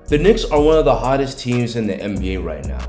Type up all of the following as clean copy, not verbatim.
The Knicks are one of the hottest teams in the NBA right now.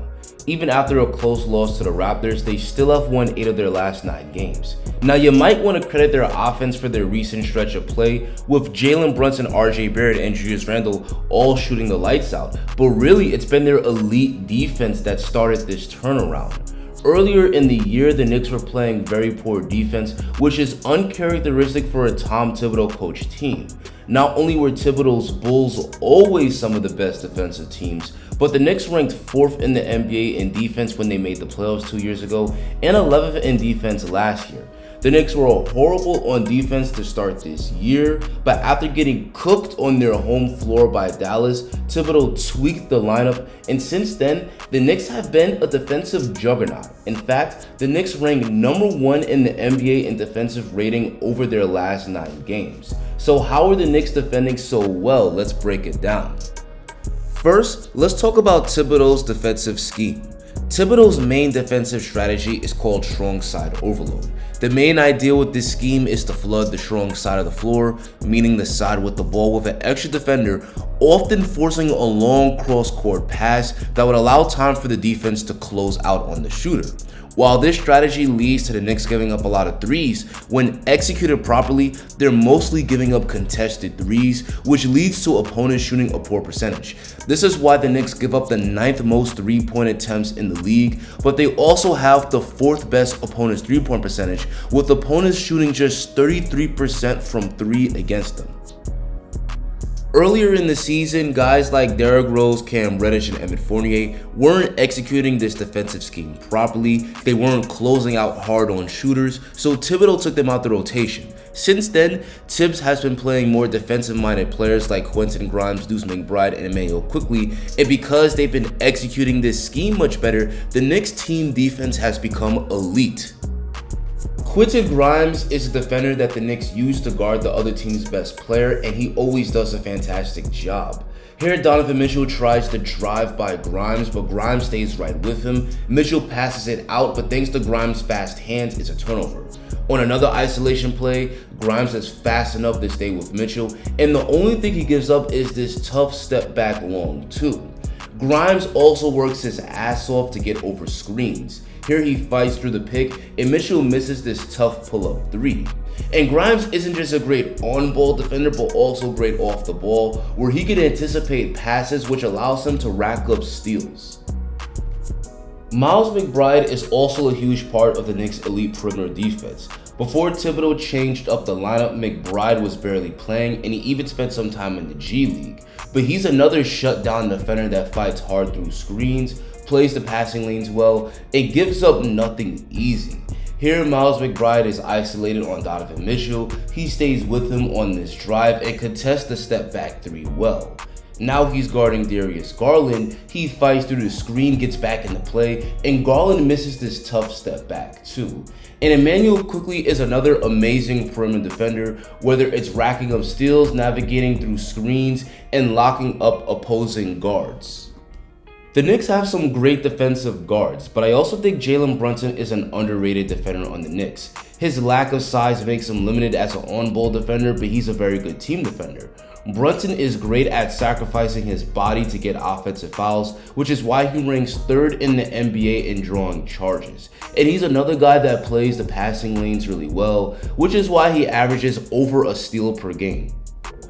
Even after a close loss to the Raptors, they still have won 8 of their last 9 games. Now you might want to credit their offense for their recent stretch of play, with Jalen Brunson, Barrett, and Julius Randle all shooting the lights out, but really it's been their elite defense that started this turnaround. Earlier in the year, the Knicks were playing very poor defense, which is uncharacteristic for a Tom Thibodeau coached team. Not only were Thibodeau's Bulls always some of the best defensive teams, but the Knicks ranked 4th in the NBA in defense when they made the playoffs 2 years ago, and 11th in defense last year. The Knicks were horrible on defense to start this year, but after getting cooked on their home floor by Dallas, Thibodeau tweaked the lineup, and since then, the Knicks have been a defensive juggernaut. In fact, the Knicks ranked number 1 in the NBA in defensive rating over their last 9 games. So how are the Knicks defending so well? Let's break it down. First, let's talk about Thibodeau's defensive scheme. Thibodeau's main defensive strategy is called strong side overload. The main idea with this scheme is to flood the strong side of the floor, meaning the side with the ball, with an extra defender, often forcing a long cross-court pass that would allow time for the defense to close out on the shooter. While this strategy leads to the Knicks giving up a lot of threes, when executed properly, they're mostly giving up contested threes, which leads to opponents shooting a poor percentage. This is why the Knicks give up the 9th most three-point attempts in the league, but they also have the 4th best opponent's three-point percentage, with opponents shooting just 33% from 3 against them. Earlier in the season, guys like Derrick Rose, Cam Reddish, and Emmett Fournier weren't executing this defensive scheme properly. They weren't closing out hard on shooters, so Thibodeau took them out the rotation. Since then, Tibbs has been playing more defensive-minded players like Quentin Grimes, Deuce McBride, and Emmanuel Quickley, and because they've been executing this scheme much better, the Knicks team defense has become elite. Quentin Grimes is a defender that the Knicks use to guard the other team's best player, and he always does a fantastic job. Here, Donovan Mitchell tries to drive by Grimes, but Grimes stays right with him. Mitchell passes it out, but thanks to Grimes' fast hands, it's a turnover. On another isolation play, Grimes is fast enough to stay with Mitchell, and the only thing he gives up is this tough step back long two. Grimes also works his ass off to get over screens. Here he fights through the pick, and Mitchell misses this tough pull-up 3. And Grimes isn't just a great on-ball defender, but also great off the ball, where he can anticipate passes, which allows him to rack up steals. Miles McBride is also a huge part of the Knicks' elite perimeter defense. Before Thibodeau changed up the lineup, McBride was barely playing, and he even spent some time in the G League. But he's another shutdown defender that fights hard through screens, plays the passing lanes well, and gives up nothing easy. Here, Miles McBride is isolated on Donovan Mitchell. He stays with him on this drive and contests the step back 3 well. Now he's guarding Darius Garland. He fights through the screen, gets back into play, and Garland misses this tough step back too. And Emmanuel Quickley is another amazing perimeter defender, whether it's racking up steals, navigating through screens, and locking up opposing guards. The Knicks have some great defensive guards, but I also think Jalen Brunson is an underrated defender on the Knicks. His lack of size makes him limited as an on-ball defender, but he's a very good team defender. Brunson is great at sacrificing his body to get offensive fouls, which is why he ranks 3rd in the NBA in drawing charges. And he's another guy that plays the passing lanes really well, which is why he averages over a steal per game.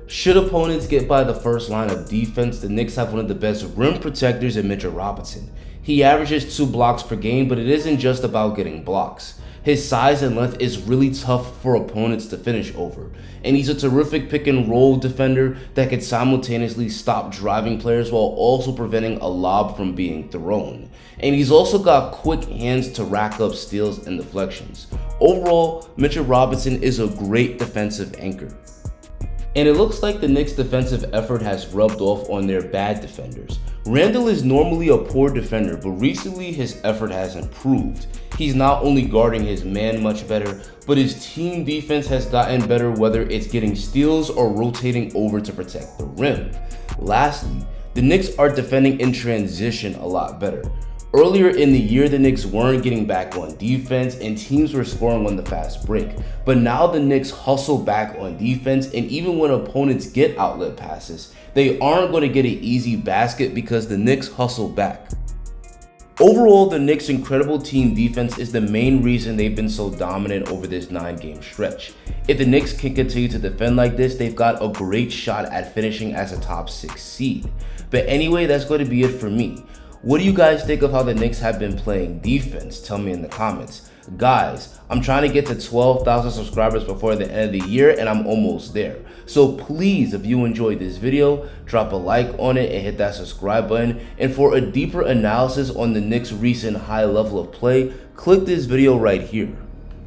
Should opponents get by the first line of defense, the Knicks have one of the best rim protectors in Mitchell Robinson. He averages 2 blocks per game, but it isn't just about getting blocks. His size and length is really tough for opponents to finish over, and he's a terrific pick and roll defender that can simultaneously stop driving players while also preventing a lob from being thrown. And he's also got quick hands to rack up steals and deflections. Overall, Mitchell Robinson is a great defensive anchor. And it looks like the Knicks' defensive effort has rubbed off on their bad defenders. Randle is normally a poor defender, but recently his effort has improved. He's not only guarding his man much better, but his team defense has gotten better, whether it's getting steals or rotating over to protect the rim. Lastly, the Knicks are defending in transition a lot better. Earlier in the year, the Knicks weren't getting back on defense and teams were scoring on the fast break. But now the Knicks hustle back on defense, and even when opponents get outlet passes, they aren't going to get an easy basket because the Knicks hustle back. Overall, the Knicks' incredible team defense is the main reason they've been so dominant over this 9-game stretch. If the Knicks can continue to defend like this, they've got a great shot at finishing as a top 6 seed. But anyway, that's going to be it for me. What do you guys think of how the Knicks have been playing defense? Tell me in the comments. Guys, I'm trying to get to 12,000 subscribers before the end of the year, and I'm almost there. So please, if you enjoyed this video, drop a like on it and hit that subscribe button. And for a deeper analysis on the Knicks' recent high level of play, click this video right here.